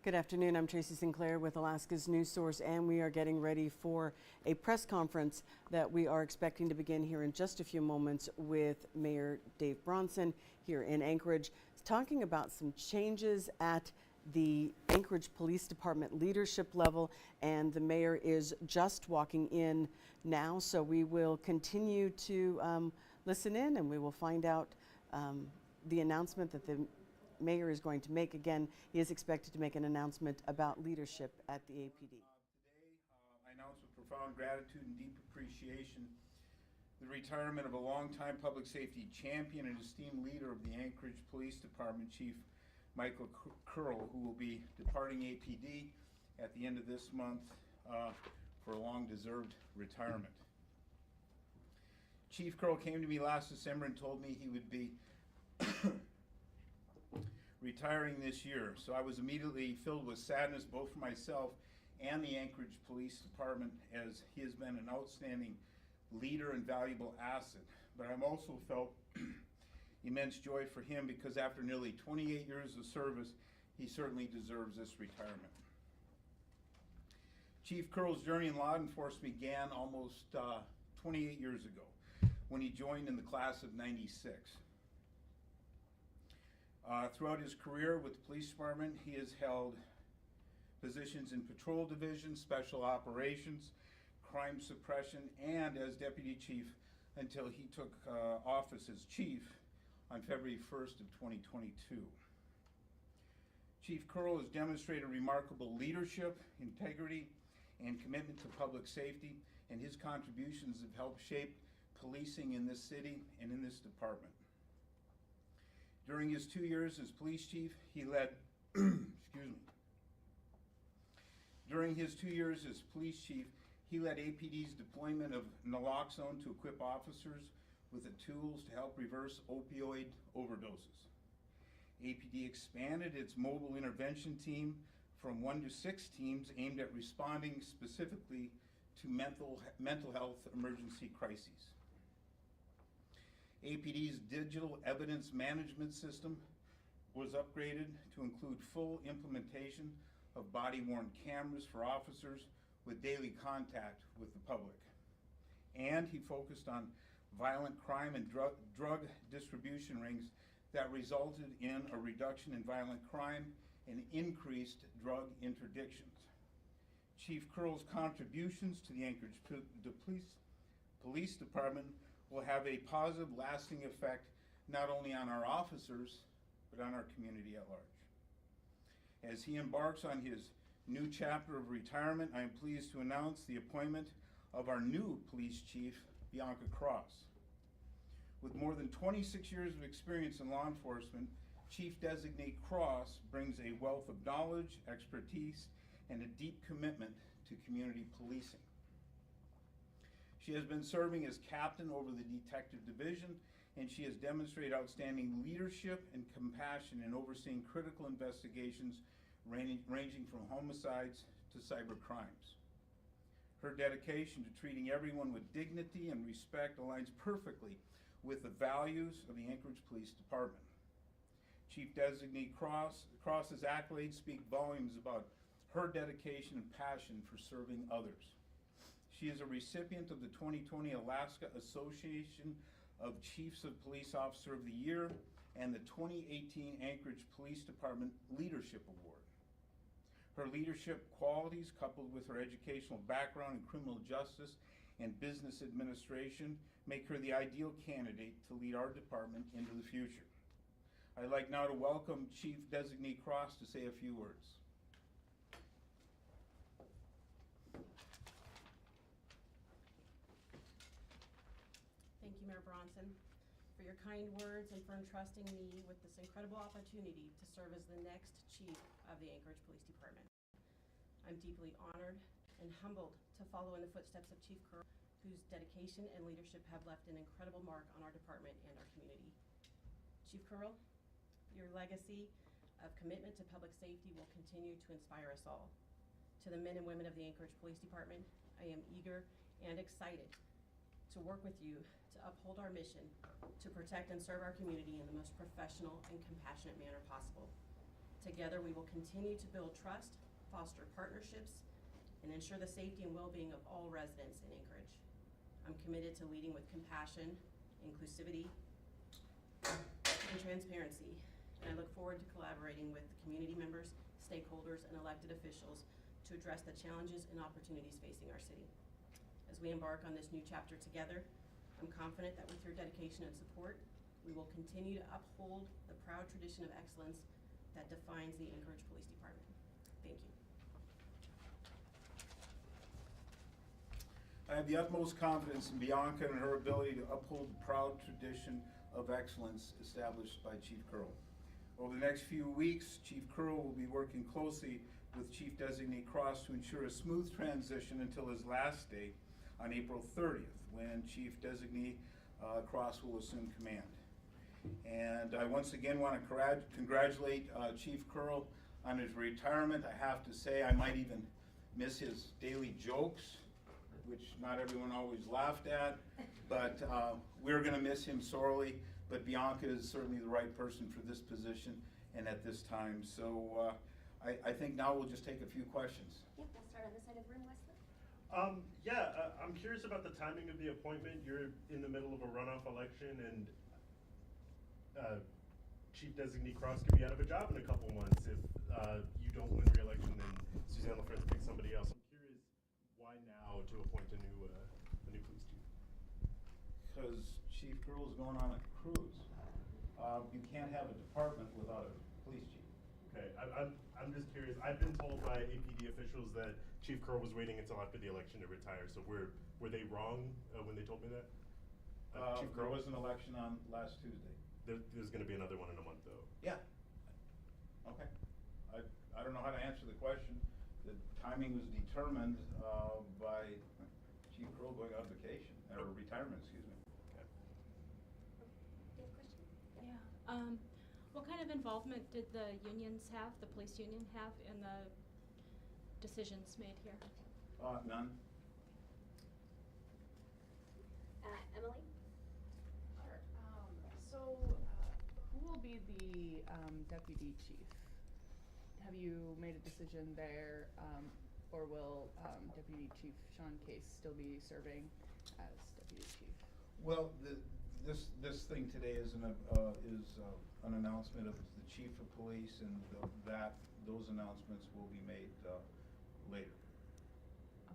Good afternoon. I'm Tracy Sinclair with Alaska's News Source, and we are getting ready for a press conference that we are expecting to begin here in just a few moments with Mayor Dave Bronson here in Anchorage, talking about some changes at the Anchorage Police Department leadership level, and the mayor is just walking in now, so we will continue to listen in, and we will find out the announcement that the mayor is going to make. Again, he is expected to make an announcement about leadership at the APD. Today, I announce with profound gratitude and deep appreciation the retirement of a longtime public safety champion and esteemed leader of the Anchorage Police Department, Chief Michael Curl, who will be departing APD at the end of this month for a long-deserved retirement. Chief Curl came to me last December and told me he would be retiring this year, so I was immediately filled with sadness both for myself and the Anchorage Police Department, as he has been an outstanding leader and valuable asset. But I'm also felt immense joy for him because after nearly 28 years of service, he certainly deserves this retirement. Chief Curl's journey in law enforcement began almost 28 years ago when he joined in the class of '96. Throughout his career with the police department, he has held positions in patrol division, special operations, crime suppression, and as deputy chief until he took office as chief on February 1st of 2022. Chief Curl has demonstrated remarkable leadership, integrity, and commitment to public safety, and his contributions have helped shape policing in this city and in this department. During his 2 years as police chief, he led, During his 2 years as police chief, he led APD's deployment of naloxone to equip officers with the tools to help reverse opioid overdoses. APD expanded its mobile intervention team from 1 to 6 teams aimed at responding specifically to mental health emergency crises. APD's digital evidence management system was upgraded to include full implementation of body-worn cameras for officers with daily contact with the public. And he focused on violent crime and drug distribution rings that resulted in a reduction in violent crime and increased drug interdictions. Chief Curl's contributions to the Anchorage Police Department will have a positive, lasting effect not only on our officers, but on our community at large. As he embarks on his new chapter of retirement, I am pleased to announce the appointment of our new police chief, Bianca Cross. With more than 26 years of experience in law enforcement, Chief Designate Cross brings a wealth of knowledge, expertise, and a deep commitment to community policing. She has been serving as captain over the detective division, and she has demonstrated outstanding leadership and compassion in overseeing critical investigations ranging from homicides to cyber crimes. Her dedication to treating everyone with dignity and respect aligns perfectly with the values of the Anchorage Police Department. Chief Designate Cross's accolades speak volumes about her dedication and passion for serving others. She is a recipient of the 2020 Alaska Association of Chiefs of Police Officer of the Year and the 2018 Anchorage Police Department Leadership Award. Her leadership qualities, coupled with her educational background in criminal justice and business administration, make her the ideal candidate to lead our department into the future. I'd like now to welcome Chief Designate Cross to say a few words. Thank you, Mayor Bronson, for your kind words and for entrusting me with this incredible opportunity to serve as the next chief of the Anchorage Police Department. I'm deeply honored and humbled to follow in the footsteps of Chief Curl, whose dedication and leadership have left an incredible mark on our department and our community. Chief Curl, your legacy of commitment to public safety will continue to inspire us all. To the men and women of the Anchorage Police Department, I am eager and excited to work with you to uphold our mission to protect and serve our community in the most professional and compassionate manner possible. Together, we will continue to build trust, foster partnerships, and ensure the safety and well-being of all residents in Anchorage. I'm committed to leading with compassion, inclusivity, and transparency, and I look forward to collaborating with community members, stakeholders, and elected officials to address the challenges and opportunities facing our city. As we embark on this new chapter together, I'm confident that with your dedication and support, we will continue to uphold the proud tradition of excellence that defines the Anchorage Police Department. Thank you. I have the utmost confidence in Bianca and her ability to uphold the proud tradition of excellence established by Chief Curl. Over the next few weeks, Chief Curl will be working closely with Chief Designee Cross to ensure a smooth transition until his last day on April 30th, when Chief Designee Cross will assume command. And I once again want to congratulate Chief Curl on his retirement. I have to say I might even miss his daily jokes, which not everyone always laughed at, but we're going to miss him sorely. But Bianca is certainly the right person for this position and at this time. So I think now we'll just take a few questions. Yeah, we'll start on this side of the room, Wesley. I'm curious about the timing of the appointment. You're in the middle of a runoff election, and Chief Designee Cross could be out of a job in a couple months if you don't win re-election and Suzanne LaFrance picks somebody else. I'm curious why now to appoint a new police chief? Because Chief Curl is going on a cruise. You can't have a department without a police chief. Okay, I'm just curious. I've been told by APD officials that Chief Curl was waiting until after the election to retire. So were they wrong when they told me that? Chief There Curl was an election on last Tuesday. There's going to be another one in a month, though. Yeah. Okay. I don't know how to answer the question. The timing was determined by Chief Curl going on vacation, or retirement, excuse me. Okay. Do you have a question? Yeah. What kind of involvement did the unions have, the police union have, in the decisions made here? None. Emily? Sure. So, who will be the deputy chief? Have you made a decision there, or will Deputy Chief Sean Case still be serving as deputy chief? Well, this thing today is an announcement of the chief of police, and those announcements will be made later.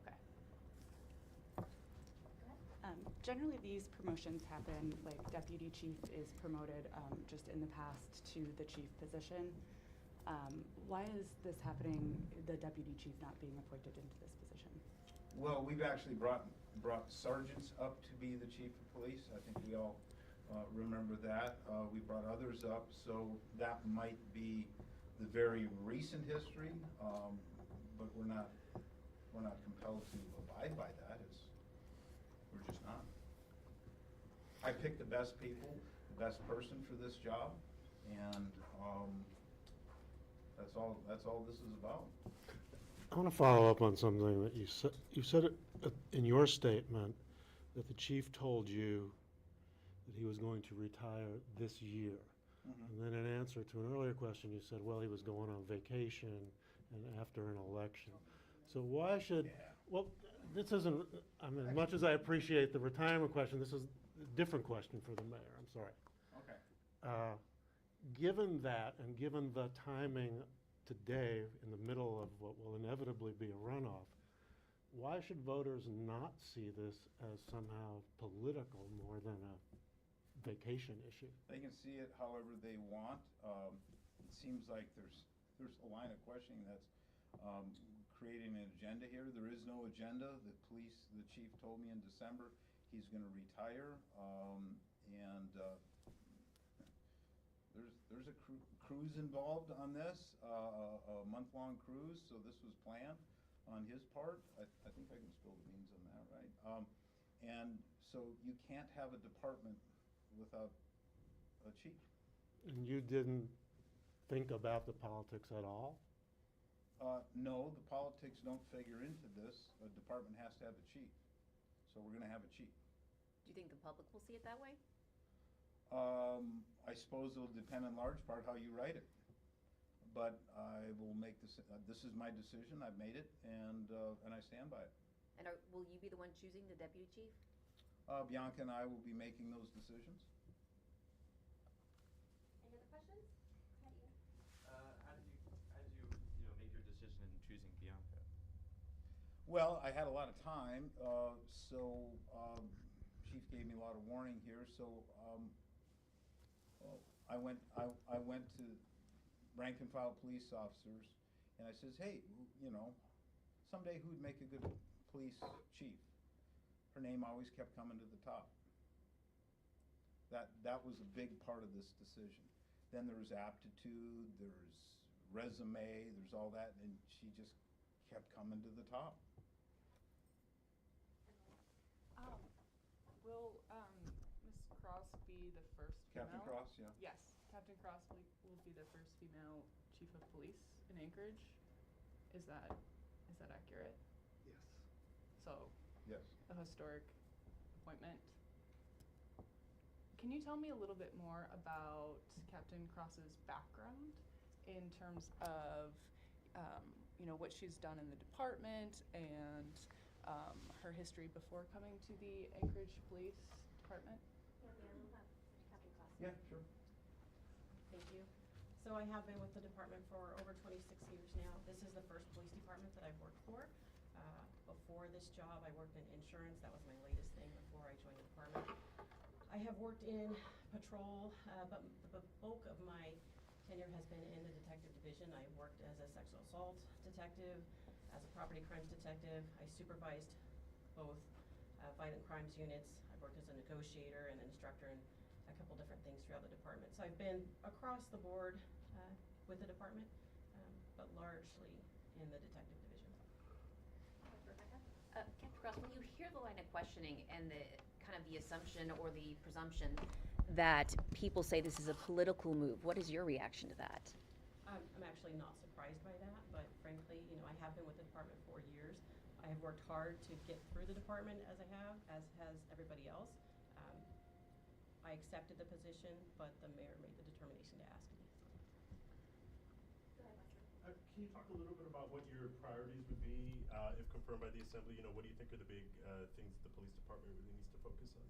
Okay. Generally, these promotions happen, like deputy chief is promoted just in the past to the chief position. Why is this happening, the deputy chief not being appointed into this position? Well, we've actually brought sergeants up to be the chief of police. I think we all remember that. We brought others up, so that might be the very recent history, but we're not compelled to abide by that. We're just not. I picked the best people, the best person for this job, and that's all this is about. I want to follow up on something that you said. You said it in your statement that the chief told you that he was going to retire this year. Mm-hmm. And then in answer to an earlier question, you said, well, he was going on vacation and after an election. So why should, well, this isn't, I mean, as much as I appreciate the retirement question, this is a different question for the mayor. I'm sorry. Okay. Given that, and given the timing today in the middle of what will inevitably be a runoff, why should voters not see this as somehow political more than a vacation issue? They can see it however they want. It seems like there's a line of questioning that's creating an agenda here. There is no agenda. The chief told me in December he's going to retire, and there's a cruise involved on this, a month-long cruise, so this was planned on his part. I think I can spill the beans on that, right? And so you can't have a department without a chief. And you didn't think about the politics at all? No, the politics don't figure into this. A department has to have a chief, so we're going to have a chief. Do you think the public will see it that way? I suppose it'll depend in large part how you write it. but I will make this, this is my decision, I've made it, and I stand by it. And will you be the one choosing the deputy chief? Bianca and I will be making those decisions. Any other questions? Heidi? How did you make your decision in choosing Bianca? Well, I had a lot of time, so Chief gave me a lot of warning here, so I went to rank and file police officers, and I says, hey, someday who'd make a good police chief? Her name always kept coming to the top. That was a big part of this decision. Then there's aptitude, there's resume, there's all that, and she just kept coming to the top. Will Ms. Cross be the first female? Captain Cross, yeah. Yes, Captain Cross will be the first female chief of police in Anchorage. Is that accurate? Yes. So, Yes. a historic appointment. Can you tell me a little bit more about Captain Cross's background in terms of, what she's done in the department and her history before coming to the Anchorage Police Department? Yeah, we'll have Captain Cross. Yeah, sure. Thank you. So I have been with the department for over 26 years now. This is the first police department that I've worked for. Before this job, I worked in insurance. That was my latest thing before I joined the department. I have worked in patrol, but the bulk of my tenure has been in the detective division. I worked as a sexual assault detective, as a property crimes detective. I supervised both violent crimes units. I worked as a negotiator and an instructor and a couple different things throughout the department. So I've been across the board with the department, but largely in the detective division. Rebecca? Captain Cross, when you hear the line of questioning and the kind of the assumption or the presumption that people say this is a political move, what is your reaction to that? I'm actually not surprised by that, but frankly, I have been with the department for years. I have worked hard to get through the department as has everybody else. I accepted the position, but the mayor made the determination to ask me. Go ahead, Lester. Can you talk a little bit about what your priorities would be if confirmed by the Assembly? What do you think are the big things the police department really needs to focus on?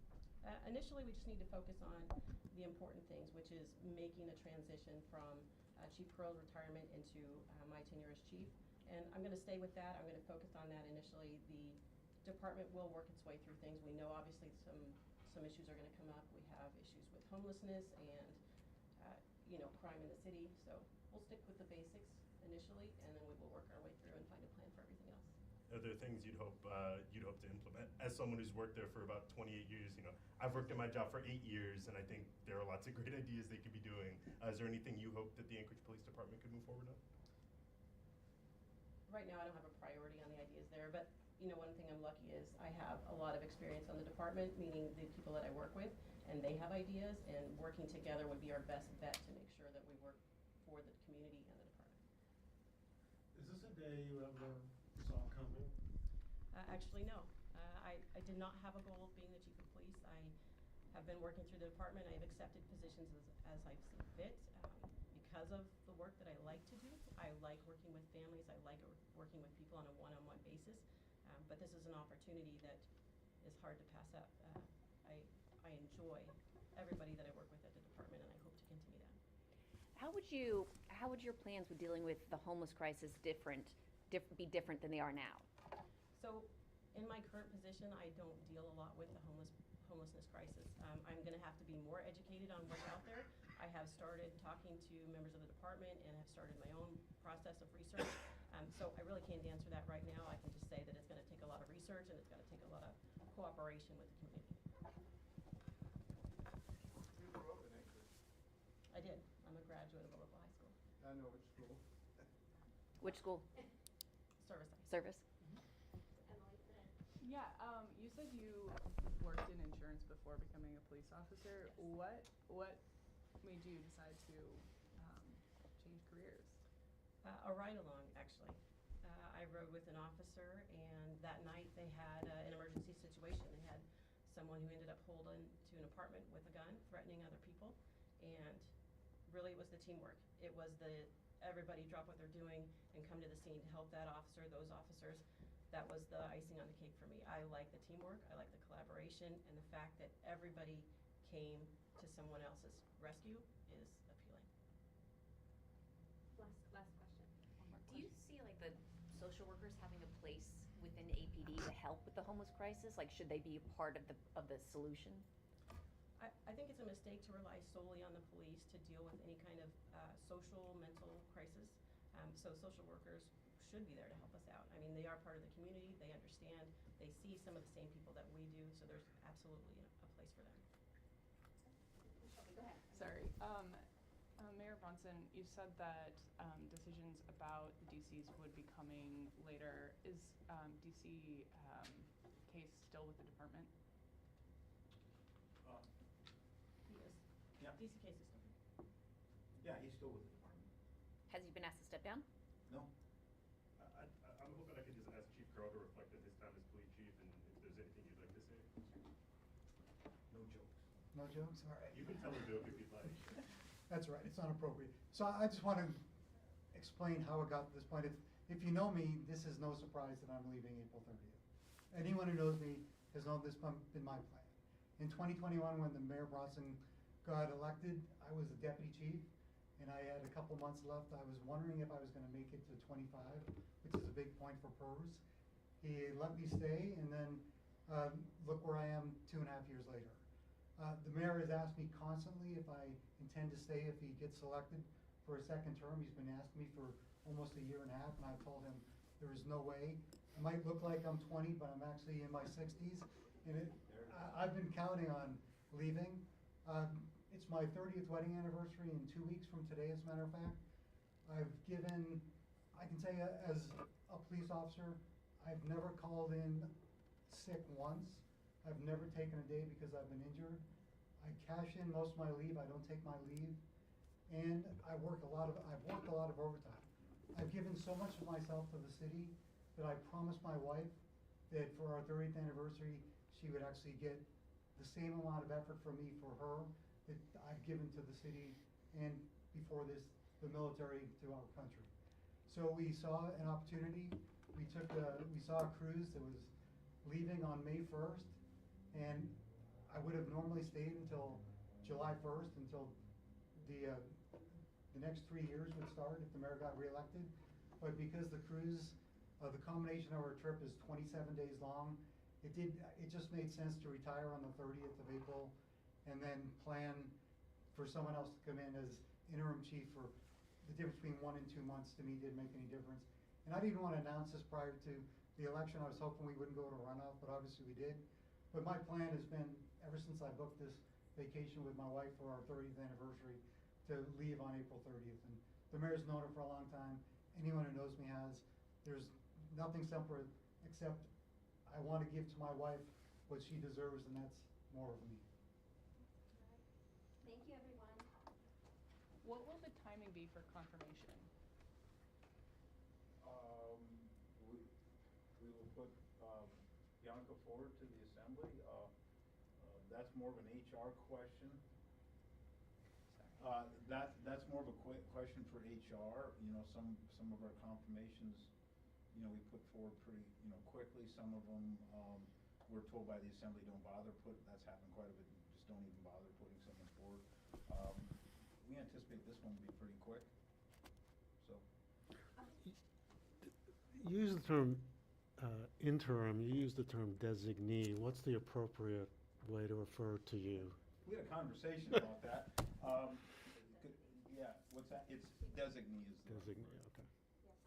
Initially, we just need to focus on the important things, which is making a transition from Chief Pearl's retirement into my tenure as chief. And I'm going to stay with that. I'm going to focus on that initially. The department will work its way through things. We know obviously some issues are going to come up. We have issues with homelessness and crime in the city. So we'll stick with the basics initially, and then we will work our way through and find a plan for everything else. Are there things you'd hope to implement? As someone who's worked there for about 28 years, I've worked in my job for 8 years, and I think there are lots of great ideas they could be doing. Is there anything you hope that the Anchorage Police Department could move forward on? Right now, I don't have a priority on the ideas there, but one thing I'm lucky is I have a lot of experience on the department, meaning the people that I work with, and they have ideas, and working together would be our best bet to make sure that we work for the community and the department. Is this a day you ever saw coming? Actually, no. I did not have a goal of being the chief of police. I have been working through the department. I have accepted positions as I've seen fit because of the work that I like to do. I like working with families. I like working with people on a one-on-one basis. But this is an opportunity that is hard to pass up. I enjoy everybody that I work with at the department, and I hope to continue that. How would your plans with dealing with the homeless crisis be different than they are now? So in my current position, I don't deal a lot with the homelessness crisis. I'm going to have to be more educated on what's out there. I have started talking to members of the department and have started my own process of research. So I really can't answer that right now. I can just say that it's going to take a lot of research and it's going to take a lot of cooperation with the community. You grew up in Anchorage. I did. I'm a graduate of a local high school. I know which school. Which school? Service high. Service? Emily? Yeah, you said you worked in insurance before becoming a police officer. Yes. What made you decide to change careers? A ride-along, actually. I rode with an officer, and that night they had an emergency situation. They had someone who ended up pulled into an apartment with a gun, threatening other people, and really it was the teamwork. It was the everybody drop what they're doing and come to the scene to help that officer, those officers. That was the icing on the cake for me. I like the teamwork, I like the collaboration, and the fact that everybody came to someone else's rescue is appealing. Last question. Do you see like the social workers having a place within APD to help with the homeless crisis? Like, should they be a part of the solution? I think it's a mistake to rely solely on the police to deal with any kind of social, mental crisis. So social workers should be there to help us out. I mean, they are part of the community, they understand, they see some of the same people that we do, so there's absolutely a place for them. Okay, go ahead. Sorry. Mayor Bronson, you said that decisions about the DCs would be coming later. Is DC case still with the department? He is. Yeah. DC case is still. Yeah, he's still with the department. Has he been asked to step down? No? I'm hoping I could just ask Chief Curl to reflect on his time as police chief and if there's anything you'd like to say. No jokes. No jokes? All right. You can tell a joke if you'd like. That's right, it's not appropriate. So I just want to explain how it got to this point. If you know me, this is no surprise that I'm leaving April 30th. Anyone who knows me has known this been my plan. In 2021, when the Mayor Bronson got elected, I was the deputy chief, and I had a couple months left. I was wondering if I was going to make it to 25, which is a big point for PERS. He let me stay, and then look where I am 2.5 years later. The mayor has asked me constantly if I intend to stay if he gets selected for a second term. He's been asking me for almost 1.5 years, and I've told him there is no way. I might look like I'm 20, but I'm actually in my 60s, and I've been counting on leaving. It's my 30th wedding anniversary in 2 weeks from today, as a matter of fact. I can tell you, as a police officer, I've never called in sick once. I've never taken a day because I've been injured. I cash in most of my leave. I don't take my leave. And I've worked a lot of overtime. I've given so much of myself to the city that I promised my wife that for our 30th anniversary, she would actually get the same amount of effort from me for her that I've given to the city and before this, the military to our country. So we saw an opportunity. We saw a cruise that was leaving on May 1st, and I would have normally stayed until July 1st, until the next 3 years would start if the mayor got reelected. But because the cruise, the combination of our trip is 27 days long, it just made sense to retire on the 30th of April and then plan for someone else to come in as interim chief. For the difference between 1 and 2 months to me didn't make any difference. And I didn't want to announce this prior to the election. I was hoping we wouldn't go to runoff, but obviously we did. But my plan has been, ever since I booked this vacation with my wife for our 30th anniversary, to leave on April 30th. And the mayor's known it for a long time. Anyone who knows me has. There's nothing separate except I want to give to my wife what she deserves, and that's more of me. Thank you, everyone. What will the timing be for confirmation? We will put Bianca forward to the assembly. That's more of an HR question. That's more of a question for HR. You know, some of our confirmations, you know, we put forward pretty, you know, quickly. Some of them, we're told by the assembly don't bother that's happened quite a bit, just don't even bother putting someone forward. We anticipate this one will be pretty quick, so. You use the term interim, you use the term designee. What's the appropriate way to refer to you? We had a conversation about that. Yeah, what's that? It's designee is the. Designee, okay.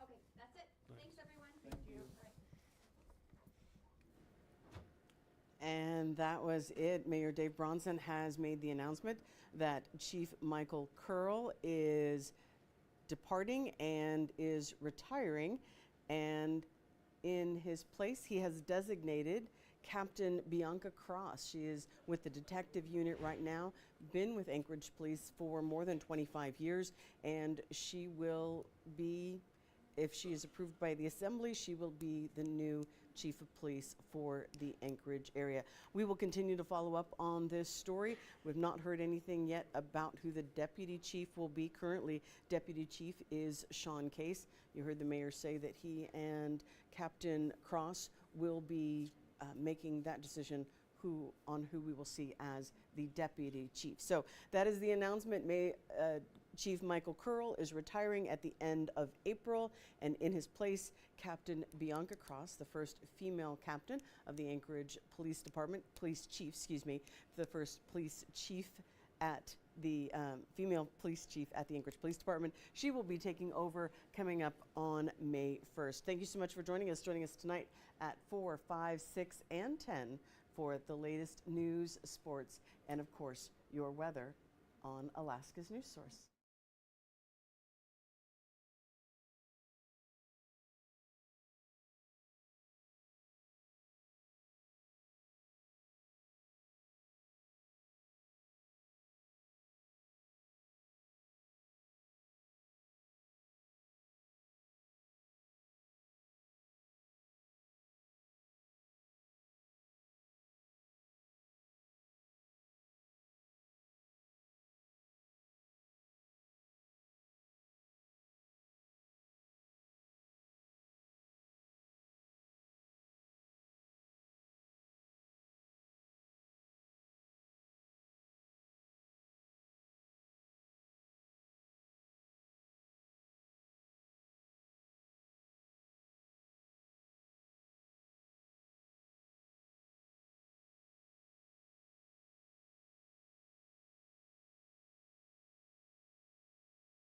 Okay, that's it. Thanks. Thanks, everyone. Thank you. And that was it. Mayor Dave Bronson has made the announcement that Chief Michael Curl is departing and is retiring. And in his place, he has designated Captain Bianca Cross. She is with the detective unit right now, been with Anchorage Police for more than 25 years, and she will be, if she is approved by the assembly, she will be the new Chief of Police for the Anchorage area. We will continue to follow up on this story. We've not heard anything yet about who the deputy chief will be. Currently, deputy chief is Sean Case. You heard the mayor say that he and Captain Cross will be making that decision on who we will see as the deputy chief. So that is the announcement. Chief Michael Curl is retiring at the end of April, and in his place, Captain Bianca Cross, the first female captain of the Anchorage Police Department, the first police chief at the female police chief at the Anchorage Police Department. She will be taking over coming up on May 1st. Thank you so much for joining us tonight at 4, 5, 6, and 10 for the latest news, sports, and of course, your weather on Alaska's News Source.